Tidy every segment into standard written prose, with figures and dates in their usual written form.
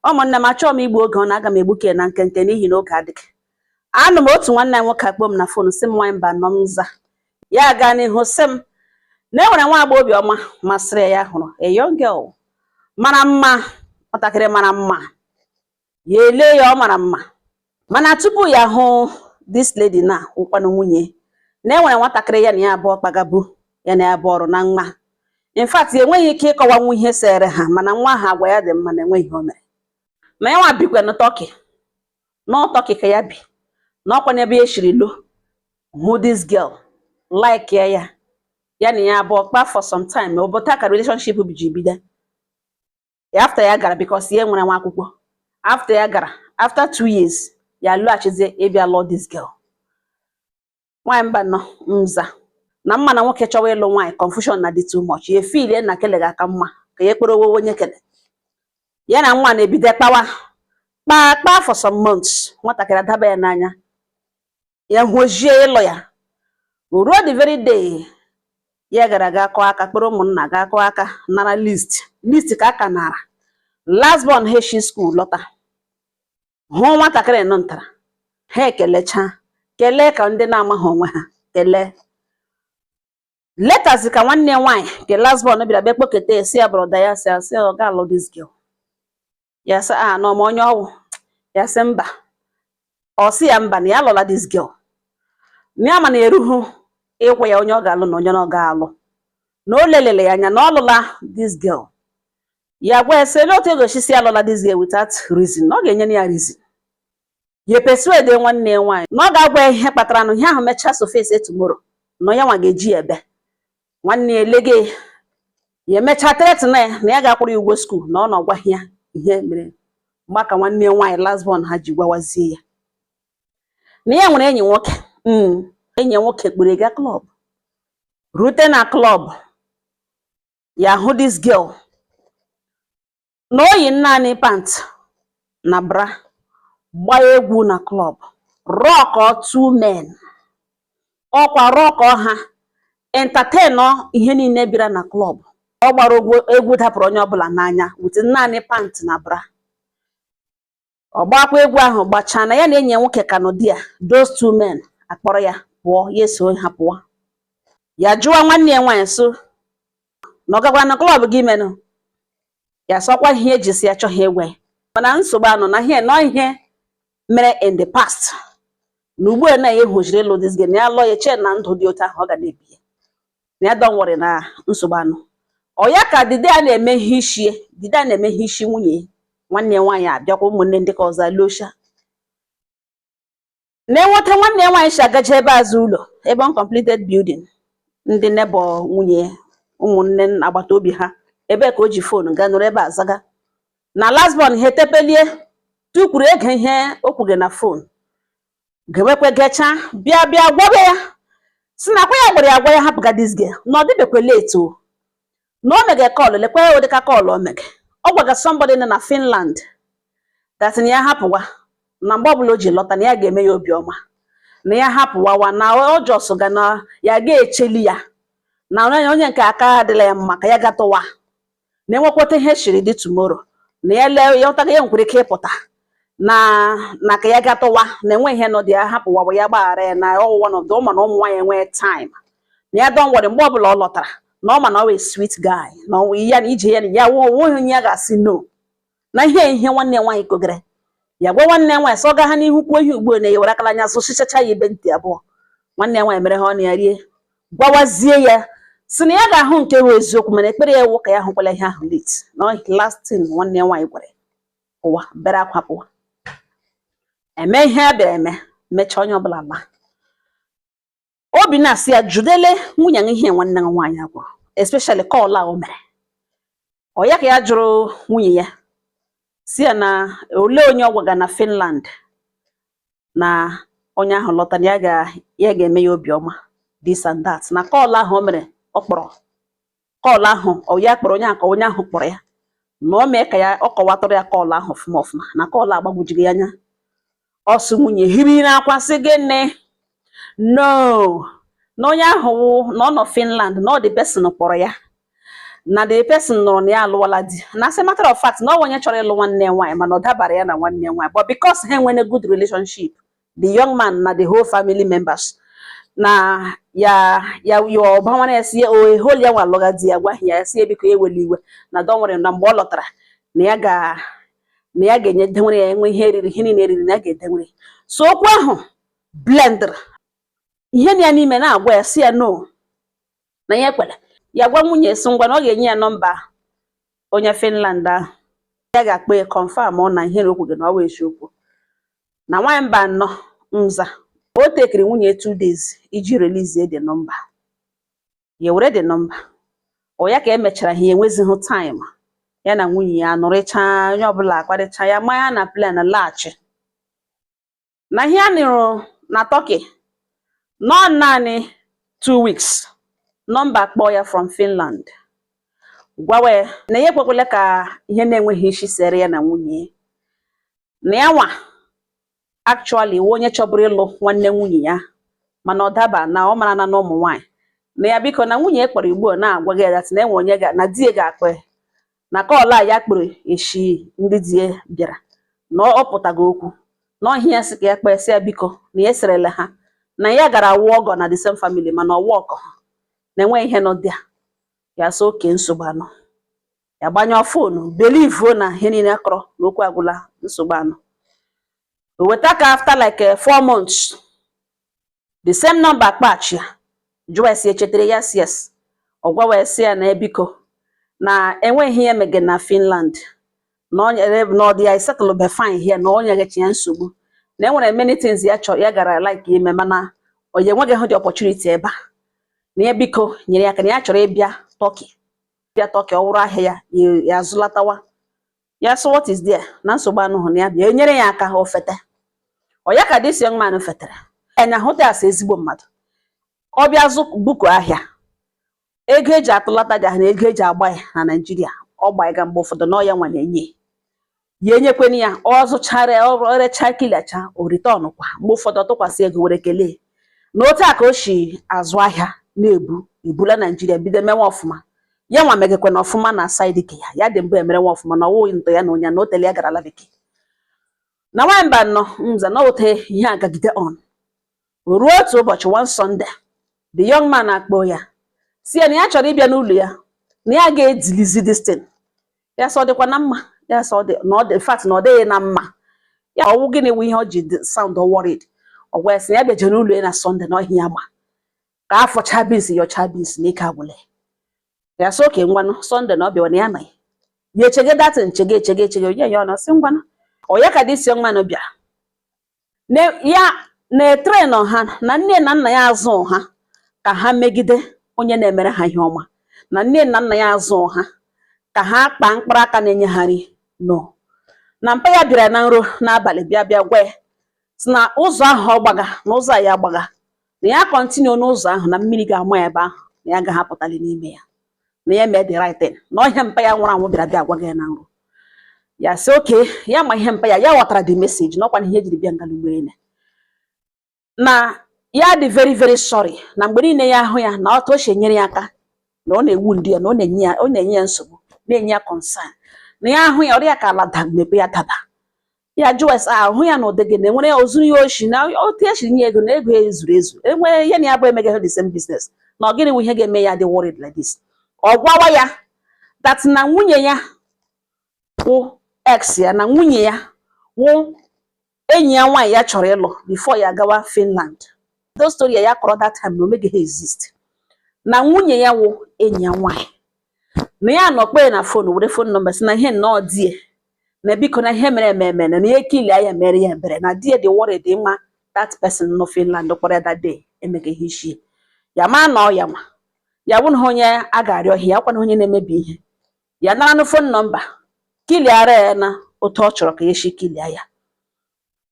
ụmụnne m achọọ m igbu oge ọ na-aga m egbuke na nkenke n'ihi na oge adịghị. Anụ m otu nwanne m nwoke akpọ m na fon sị m nwanyị mba nọ m nza ya gaa n'ihu sị m na enwere nwa agbọghọ obiọma masịrị ya hụrụ a young girl mara mma, nwatakịrị mara mma, ya ele ya ọ mara mma, mana tupu ya hụ this lady na ụkwanụ nwunye na enwere nwatakịrị ya na ya abụọ kpagabu ya na ya bụ ọrụ na nwa. In fact enweghị ike ịkọwanwu ihe sere ha, mana nwa ha agwa ya dị mma na enweghị o mere. Ma ya nwa bikwa na Turkey ka ya bi n'ọkwa n'ebe ya shiri lo hụ this girl like ya na ya abụọ kpa for some time ụbọta ka relationship biji bido. After ya gara because ya nwere nwa akwụkwọ, after ya gara after 2 years ya lụghachizie ịbịa lụọ this girl. Nwanyị mba nọ nza na mma na nwoke chọwa ịlụ nwaanyị confusion na dị too much. Ya feel na kele ga aka mma ka ya kpere owo onye kele ya na nwa na-ebido kpa for some months. Nwatakịrị adaba ya n'anya ya hụjie ịlụ ya ruo the very day ya gara ga akọ aka kpere ụmụnna ga akọ aka nara list ka aka nara last born heshi school lọta hụ nwatakịrị nọ ntara ha ekelecha kelee ka ndị na-amaghị onwe ha kelee letters ka nwanne nwaanyị nke last born bịara bịa kpọketa esi ya brọda ya si asị ọ ga-alụ this girl. Ya sị nọ ma onye ọwụ ya sị mba, ọ sị ya mba na ya alụla this girl na ya ma na eruhu ịgwa ya onye ọ ga-alụ na onye ọ ga-alụ na o lelele ya anya na ọ lụla this girl. Ya gwa ya sị n'otu egochisi alụla this girl without reason na ọ ga-enye ya reason. Ya persuade nwanne nwaanyị na ọ ga-agwa ya ihe kpatara na ihe ahụ mechaa so face tomorrow na ya nwa ga-eji ebe nwanne elege ya emechaa threaten ya na ya ga-akwụrụ ya ụgwọ school na ọ na ọgwaghị ya ihe mere. Mgbe ka nwanne nwaanyị last born ha ji gwawazie ya na ya nwere enyi nwoke. Enyi nwoke kpere ga club, rute na club ya hụ this girl na oyi naanị pant na bra gbaa egwu na club rock or 2 men ọkwa rock ha entertain ihe niile bịara na club. Ọ gbara egwu dapụrụ onye ọbụla n'anya with naanị pant na bra. Ọ gbakwa egwu ahụ gbachaa na ya na enyi nwoke ka nọ di ya those 2 men akpọrọ ya pụọ ya so ha pụọ. Ya jụọ nwanne ya nwaanyị so na ọ gagwa na club gị menụ ya sọkwa ihe eji si ya chọghị egwe. Mana nsogbu anọ na ihe mere in the past na ugbu a na ya hụjiri ịlụ this girl na ya lụọ ya chee na ndụ dị otu ahụ ọ ga na-ebi ya na ya don't worry na nsogbu anọ. Ọ ya ka dide a na-eme ihe ishi dide a na-eme ihe ishi nwunye nwanne nwaanyị abịakwa ụmụnne ndị ka ọzọ lụsha na-enweta nwanne nwaanyị si agaje ebe azụ ụlọ ebe uncompleted building ndị neighbor nwunye ụmụnne agbata obi ha ebe ka o ji fon gaa nụrụ ebe azaga na last born ha etepelie tukwuru ege ihe o kwuge na fon gewekwe gecha bịa gwaba ya si na kwa ya gwara ya agwa ya hapụga this girl na ọ dịbekwe late o na o mege call lekwa ya ụdịka call o mege. Ọ gwaga somebody na Finland that na ya hapụwa na mgbe ọbụla o ji lọta na ya ga-eme ya obiọma na ya hapụwawa na ọ jọsụ ga na ya ga-echeli ya na onye nke aka adịla ya mma ka ya gatụwa na enwekwata ihe shiri dị tomorrow na ya lee ya ụtaga ya nkwere ike ịpụta na ka ya gatụwa na enwe ihe nọ dị ya hapụwawa ya gbaghara ya na one of the ụma na ụmụ nwaanyị enwe time na ya don't worry mgbe ọbụla ọ lọtara na ọma na ọ wee sweet guy na ya na ije ya na ya onweghị onye ya ga-asị no na ihe nwanne nwaanyị kogere. Ya gwa nwanne nwaanyị sọ ga ha n'ihu kwuo ihe ugbo na ya were akala anya sụchichacha ya ibe ntị abụọ. Nwanne nwaanyị mere ha ọ na ya rie gwawazie ya si na ya ga-ahụ nke bụ eziokwu mana ekpere ya ewu ka ya hụkwala ihe ahụ late na last thing nwanne nwaanyị gwara ụwa bere akwa pụwa eme ihe a bịara eme mechaa onye ọbụla ma obi na-asị ya jụdele nwunye ihe nwanne nwaanyị agwụ especially call o mere. Ọ ya ka ya jụrụ nwunye ya si ya na ole onye ọ gwaga na Finland na onye ahụ lọta na ya ga-eme ya obiọma this and that na call ahụ o mere ọ kpọrọ call ahụ ọ ya kpọrọ onye aka onye ahụ kpọrọ ya na o mee ka ya ọ kọwatọrọ ya call ahụ ọfụma na call agbagbujighị anya. Ọsụ nwunye hiri n'akwa sị gịnị no na onye ahụ na ọ nọ Finland na ọ dị person kpọrọ ya na the person nọrọ na ya alụwala di na as a matter of fact na onye chọrọ ịlụ nwanne nwaanyị mana ọ dabara ya na nwanne nwaanyị, but because ha nwere good relationship, the young man na the whole family members na ya ọbanwana ya si o eholi ya nwa alụga di ya gwa ya si biko ewela iwe na don nwere na mgbe ọ lọtara na ya ga-enye denwere ya enwe ihe eriri ihe niile eriri na ya ga-edenwere. So okwu ahụ blendr ihe na ya n'ime na-agwa ya si ya no na ya ekwere ya gwa nwunye si ngwa na ọ ga-enye ya nọmba onye Finland ahụ ya ga-akpọ ya confirm ọ na ihe okwu gị na ọ wee eziokwu. Na nwaanyị mba anọ Nza o tekiri nwunye 2 days iji release the number ya were the number ọ ya ka emechara ha enwezighị time ya na nwunye ya nọrịcha onye ọbụla akparịcha ya ma ya na plan laghachi na ihe a nụrụ na Turkey nọ naanị 2 weeks nọmba kpọọ ya from Finland gwawe na ya ekwekwele ka ihe na-enweghị isi sere ya na nwunye na ya nwa actually onye chọbụrụ ịlụ nwanne nwunye ya mana ọ daba na ọ mara na ụmụ nwaanyị na ya biko na nwunye kpọrọ igbo na-agwa gị dat na enwe onye na di ga-akpọ na ka ọla ya kpọrọ eshi ndị di bịara na ọ pụtago okwu na ọhịa ya sị ka ya kpee si ya biko na ya serele ha na ya gara wụọ ọgọ na the same family mana ọwụ ọkọ na enwe ihe nọ dị ya so oke nsogbu anọ ya gbanyụọ fonu believe na ihe niile akọrọ na okwu agwụla nsogbu anọ. Weta ka after like 4 months the same number kpachi ya jụọ si echetere ya yes ọ gwawa si ya na ebiko na enweghị ihe mege na Finland na onye na ọdị ya settle be fine here na onye gechi ya nsogbu na enwere many things ya chọ ya gara like ime mana onye nweghị hụ the opportunity ebe a na ya biko nyere ya ka na ya chọrọ ịbịa Turkey ọwụrụ ahịa ya zụlatawa ya so what is there na nsogbu anụ na ya bịa enyere ya aka ofete ọ ya ka this young man fetere enya hụta asa ezigbo mmadụ ọ bịa zụ buku ahịa ego eji atụlata ja na ego eji agba ya na Nigeria ọ gbaiga mgbe ụfọdụ na ọya nwa na-enye ya enyekweni ya ọ zụchara ọ recha kilacha o return kwa mgbe ụfọdụ tụkwasị ego were kelee na otu a ka o si azụ ahịa na-ebu ebula Nigeria bido mewe ọfụma ya nwa megekwana ọfụma na side ke ya dị mbụ emere nwa ọfụma na ọwụ ntọ ya na onye na otele ya gara ala bekee na nwaanyị mba nọ Nza na ote ihe agagide on ruo otu ụbọchị one Sunday the young man akpọ ya si ya na ya chọrọ ịbịa n'ụlọ ya na ya ga-edilizi this thing ya sọ dịkwa na mma ya sọ dị na ọ dị fact na ọ dịghị na mma ya ọwụ gịnị wụ ihe ọ ji sound worried ọ gwa si ya bịa n'ụlọ ya na Sunday na ọhịa ya ma ka afọ chabins yọcha bins na ike agwụle ya sọ oke ngwanụ Sunday na ọ bịa na ya na ya echege datin echege onye ya ọ na si ngwanụ ọ ya ka this young man bịara ya na-train ha na nne na nna ya azụ ha ka ha megide onye na-emere ha ihe ọma na nne na nna ya azụ ha ka ha kpaa mkpụrụ aka na-enye ha nri no na mpa ya bịara na nro n'abalị bịa gwa ya si na ụzọ ahụ ọ gbaga na ụzọ ya agbaga na ya kọntinu n'ụzọ ahụ na mmiri ga-ama ebe ahụ na ya agaghị apụtali n'ime ya na ya mee the right thing na ọhịa mpa ya nwụrụ anwụ bịa gwa ya na nro ya sị oke ya ma ihe mpa ya ghọtara the message n'ọkwa na ihe ejiri bịa ngalugbe na ya dị very very sorry na mgbe niile ya ahụ ya na ọtọ ochie nyere ya aka na ọ na-ewu ndị ya na ọ na-enye ya nsogbu na-enye ya concern na ya ahụ ya ọrịa ya ka ala mepe ya daba ya jụọ ahụ ya na ụdịgị na enwere ya ozuru ya oshi na otu esi nye ego na ego ya ezuru ezu enwere ihe na ya bụ emeghe the same business na ọ gịnị wụ ihe ga-eme ya dị worried like this ọ gwawa ya that na nwunye ya wụ ex ya na nwunye ya wụ enyi ya nwaanyị ya chọrọ ịlụ before ya gawa Finland. Those story ya kọrọ that time na omegeghị exist na nwunye ya wụ enyi ya nwaanyị na ya nọkpe na phone were phone number si na ihe nnọọ die na biko na ihe mere eme na ihe kilia ya mere ya ebere na die dị worried dị mma that person no Finland kpọrọ that day emegeghị isi ya ma na ọ ya nwa ya bụ na onye a ga-arịọ ọhịa akwa na onye na-emebi ihe ya nara na phone number kiliara ya na otu ọ chọrọ ka ya shi kilia ya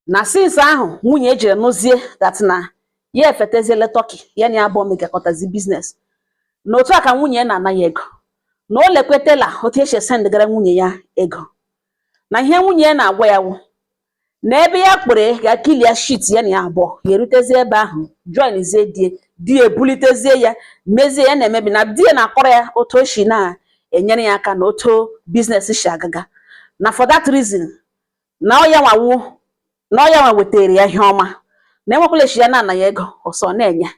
na since ahụ nwunye ejere nụzie that na ya efeteziele Turkey ya na abụọ megakọtazi business n'otu aka nwunye na-anaghị ego na o lekwetela otu esi sendgara nwunye ya ego na ihe nwunye na-agwa ya wụ na ebe ya kpere ga kilia shit ya na ya abụọ ya erutezie ebe ahụ joinizie die ebulitezie ya mezie ya na-emebi na die na-akọrọ ya otu oshi na enyere ya aka na otu business si agaga na for that reason na ọ ya nwa wetere ya ihe ọma na enwekwala echi ya na ya ego ọsọ na-enye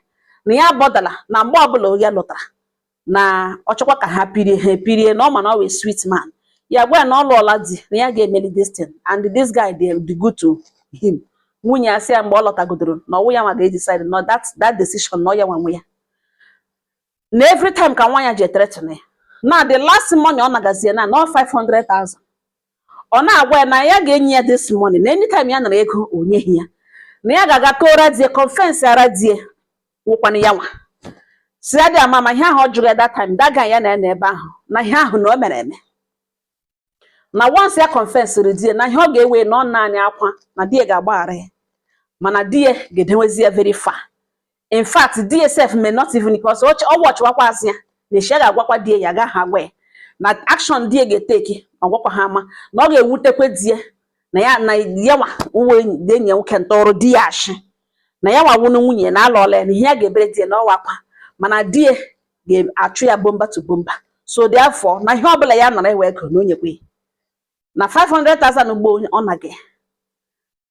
na ya bọdala na mgbe ọbụla ya lụtara na ọ chọkwa ka ha pirie na ọ ma na ọ wee sweet man ya gwa na ọ lụọla di na ya ga-emeli this thing and this guy dị good to him. Nwunye ya sị ya mgbe ọ lọtagodoro na ọwụ ya nwa ga-decide na that decision na ọ ya nwa ya na every time ka nwa ya ji threaten ya na the last money ọ nagazie na 500,000 ọ na-agwa ya na ya ga-enye ya this money na anytime ya nara ego onyeghị ya na ya ga-aga tụọra die confess ara die wụkwana ya nwa si ya dị ama ma ihe ahụ ọ jụrụ ya that time daga ya na ebe ahụ na ihe ahụ na o mere eme na once ya confessịrị die na ihe ọ ga-ewe na ọ naanị akwa na die ga-agbaghara ya mana die ga-edewezi ya very far. In fact die self may not even because ọ watchwakwa azị ya na echi ga-agwakwa die ya agaghị agwa ya na action die ga-eteki ọgwakwa ha ama na ọ ga-ewutekwe die na ya nwa uwe enyi nwoke ntọrọ di ya ashị na ya nwa wụnụ nwunye na alọọla ya na ihe ya ga-ebere die na ọwakwa mana die ga-achụ ya bomba to bomba. So therefore na ihe ọbụla ya nọrọ ewe ego na onyekwe na 500,000 ugbo ọ na gị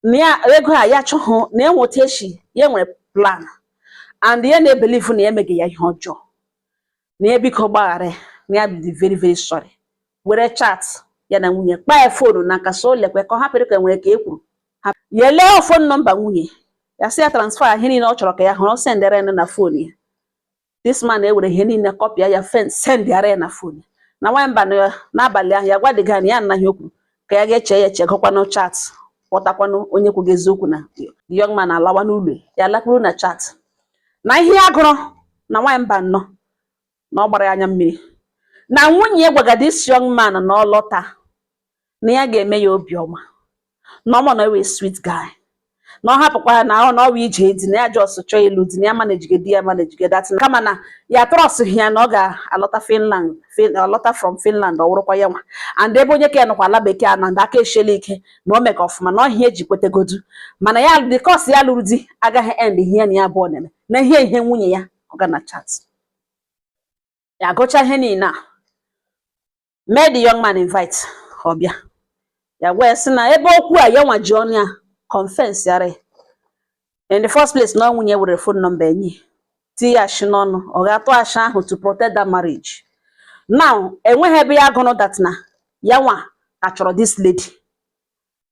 na ya ego a ya chọhụ na enweta echi ya nwere plan and ya na-ebelieve na ya emeghị ya ihe ọjọọ na ya biko gbaghara na ya dị very very sorry were chat ya na nwunye kpaa ya fonu na nka so lekwe ka ọ hapụrụ ka nwere ka e kwuru ya lee phone number nwunye ya sị ya transfer ihe niile ọ chọrọ ka ya hụrụ sendere na fonu ya. This man ewere ihe niile kọpịa ya send ya na fonu na nwamba n'abalị ahụ ya gwa dị gani ya anaghị okwu ka ya ga-eche ya echegokwanụ chat kpọtakwanụ onye kwugo eziokwu na the young man alawa n'ụlọ ya lakpuru na chat na ihe ya gụrụ na nwamba nnọọ na ọ gbara ya anya mmiri na nwunye gwaga this young man na ọ lọta na ya ga-eme ya obiọma na ọ na ewe sweet guy na ọ hapụkwa ya na ọ ije di na ya just chọọ ịlụ di na ya manage di ya manage that kama na ya trust ya na ọ ga-alọta alọta from Finland ọ wụrụkwa ya nwa and ebe onye ka ya nọkwa ala bekee na ndị aka eshela ike na o meka ọfụma na ọhịa eji kwetegodu mana ya because ya lụrụ di agaghị end ihe na ya abụọ na-eme na ihe nwunye ya ọ ga na chat ya gụcha ihe niile a mee the young man invite ọbịa ya gwa ya sị na ebe okwu a ya nwa ji ọnụ ya confess yara in the first place na nwunye were phone number enyi ti ya shi n'ọnụ ọ ga-atụ asha ahụ to protect that marriage. Now enweghị ebe ya gụnụ that na ya nwa ka chọrọ this lady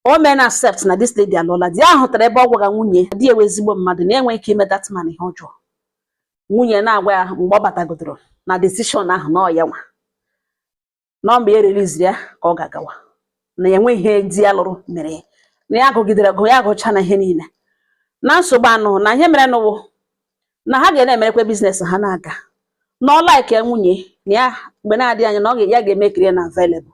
o men accept na this lady alụọla di ahụ tara ebe ọ gwaga nwunye di ewe ezigbo mmadụ na enweghị ike ime that man ihe ọjọọ. Nwunye na-agwa ya mgbe ọ batagodoro na decision ahụ na ọ ya nwa na mgbe ya release ya ka ọ ga-agawa na enweghị ihe di ya lụrụ mere na ya gụgidere gụ ya gụcha na ihe niile na nsogbu anụ na ihe mere n'ụwụ na ha ga-emerekwa biznes ha na-aga na ọ like nwunye na ya mgbe na-adị anya na ya ga-eme krie na available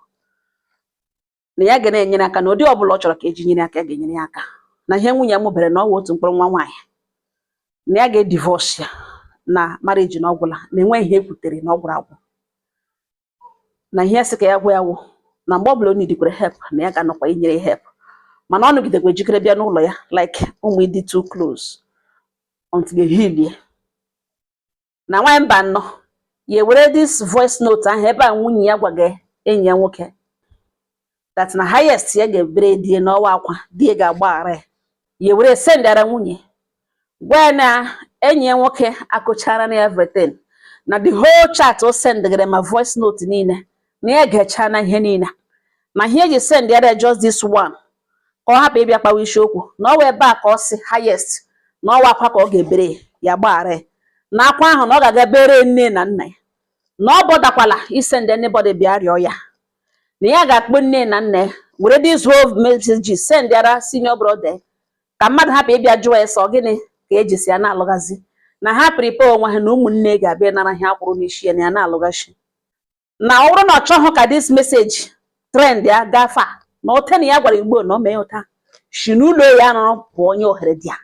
na ya ga na-enyere aka na ụdị ọbụla ọ chọrọ ka eji nyere aka ya ga-enyere ya aka na ihe nwunye mụbere na ọwụ otu mkpụrụ nwa nwaanyị na ya ga-edivorce ya na marriage na ọgwụla na enweghị ihe ekwutere na ọgwụrụ agwụ na ihe sị ka ya gwa ya wụ na mgbe ọbụla o nidikwere help na ya ga-anọkwa inyere help mana ọ nọgidekwa ejikere bịa n'ụlọ ya like ụmụ ịdị too close until they heal ya na nwamba nnọ ya were this voice note ahụ ebe a nwunye ya gwaga enyi ya nwoke that na highest ya ga-ebere die n'ọwa akwa die ga-agbaghara ya were sendara nwunye gwa na enyi ya nwoke akụchara na everything na the whole chat o sendgara ma voice note niile na ya ga-echa na ihe niile na ihe eji send ya just this one ka ọ hapụ ịbịa kpawa isiokwu na ọ wee ebe a ka ọ si highest na ọwa akwa ka ọ ga-ebere ya gbaghara na akwa ahụ na ọ ga-aga bere nne na nna ya na ọ bọdakwala isend anybody bịa rịọ ya na ya ga-akpọ nne na nna ya were this whole message send yara senior brother ka mmadụ hapụ ịbịa jụọ ya sọ gịnị ka eji si ya na-alụgazi na ha prepare onwe ha na ụmụnne ga-abịa nara ihe akwụrụ n'isi ya na ya na-alụgachi na ọ bụrụ na ọ chọghị ka this message trend ya gafe na ote na ya gwara igbo na o mee ụta shi n'ụlọ ya nọrọ bụ onye ohere dị ya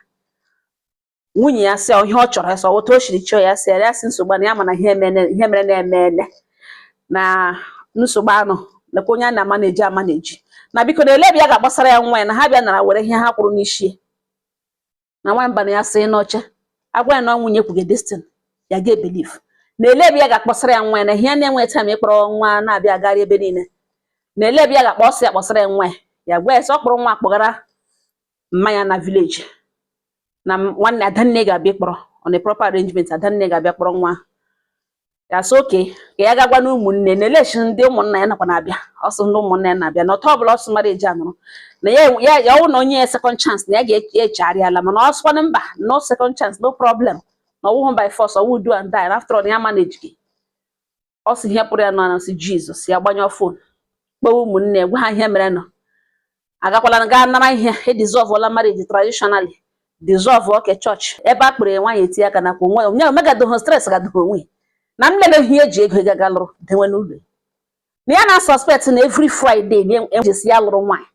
nwunye ya sị ihe ọ chọrọ ya sọ otu o shiri chọọ ya sị ya sị nsogbu na ya mana ihe mere na-eme na nsogbu anụ nakwa onye a na-amaneji amaneji na biko na elebi ya ga-agbasara ya nwa ya na ha bịa nara were ihe ha kwụrụ n'isi na nwamba na ya sị n'oche agwa ya na nwunye kwuge destin ya ga-ebelieve na-elebi ya ga-akpọsara ya nwa na ihe na-enwe time ịkpọrọ nwa na-abịa agara ebe niile na-elebi ya ga-akpọsị ya kpọsara ya nwa ya gwa ya sị ọ kpọrọ nwa akpọgara mmanya na village na nwanne Adanne ga-abịa kpọrọ on a proper arrangement. Adanne ga-abịa kpọrọ nwa ya sị oke ka ya gagwa na ụmụnne na-elechi ndị ụmụnna ya nakwa na-abịa ọsọ ndị ụmụnna ya na-abịa na ọtọ ọbụla ọsọ mara eji anụrụ na ya ọwụ na onye ya second chance na ya ga-echegharị ala mana ọsụkwanụ mba no second chance no problem na ọwụhụ by force ọwụ do and die after all ya manage gị ọ sị ihe pụrụ ya nọ si Jizọs ya gbanyụọ fon kpọọ ụmụnne gwa ha ihe mere nọ agakwala gaa nara ihe edizọvụ ọla marriage traditionally dissolve oke chọọchị ebe a kpụrụ ya nwaanyị etinye aka nakwa onwe onye omegadoho stress gadoho onwe na m lele ihe eji ego gaga lụrụ dewe n'ụlọ na ya na suspect na every Friday na-ejesi ya lụrụ nwaanyị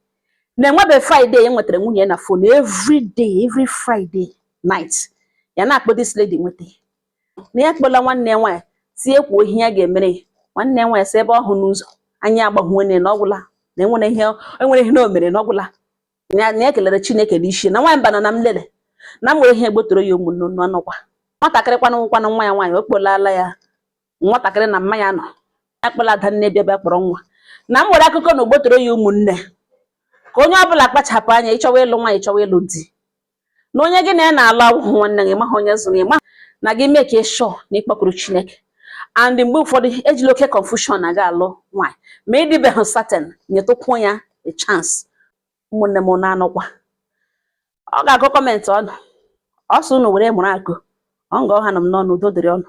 na-enwebe Friday ya nwetara nwunye na phone every Friday night ya na-akpọ this lady nweta na ya kpọla nwanne ya nwaanyị si ekwu ihe ya ga-emere nwanne ya nwaanyị si ebe ọhụ n'ụzọ anya agbaghụnye na ọgwụla na enwere ihe na o mere na ọgwụla na ya kelere Chineke n'isi na nwaanyị bana na m lele na m nwere ihe egbotoro ya ụmụnne ọnụkwa nwatakịrị kwanụ nwa ya nwaanyị o kpolala ya nwatakịrị na mmanya nọ ya kpọla Adanne bịa kpọrọ nwa na m nwere akụkọ na ogbotoro ya ụmụnne ka onye ọbụla kpachapụ anya ịchọwa ịlụ nwaanyị ịchọwa ịlụ di na onye gị na ya na-alụ awụhụ nwanne gị maha onye zụrụ ịma na gị mee ka ịshọ na ịkpọkụrụ Chineke and mgbe ụfọdụ ejila oke confusion na ga-alụ nwaanyị ma ịdịbeghị certain nyetụkwuo ya a chance ụmụnne m na-anọkwa ọ ga-agụ kọmentị ọnụ ọsọ unu were mụrụ akụ ọ nga ọha nọ m n'ọnụ udo dịrị ọnụ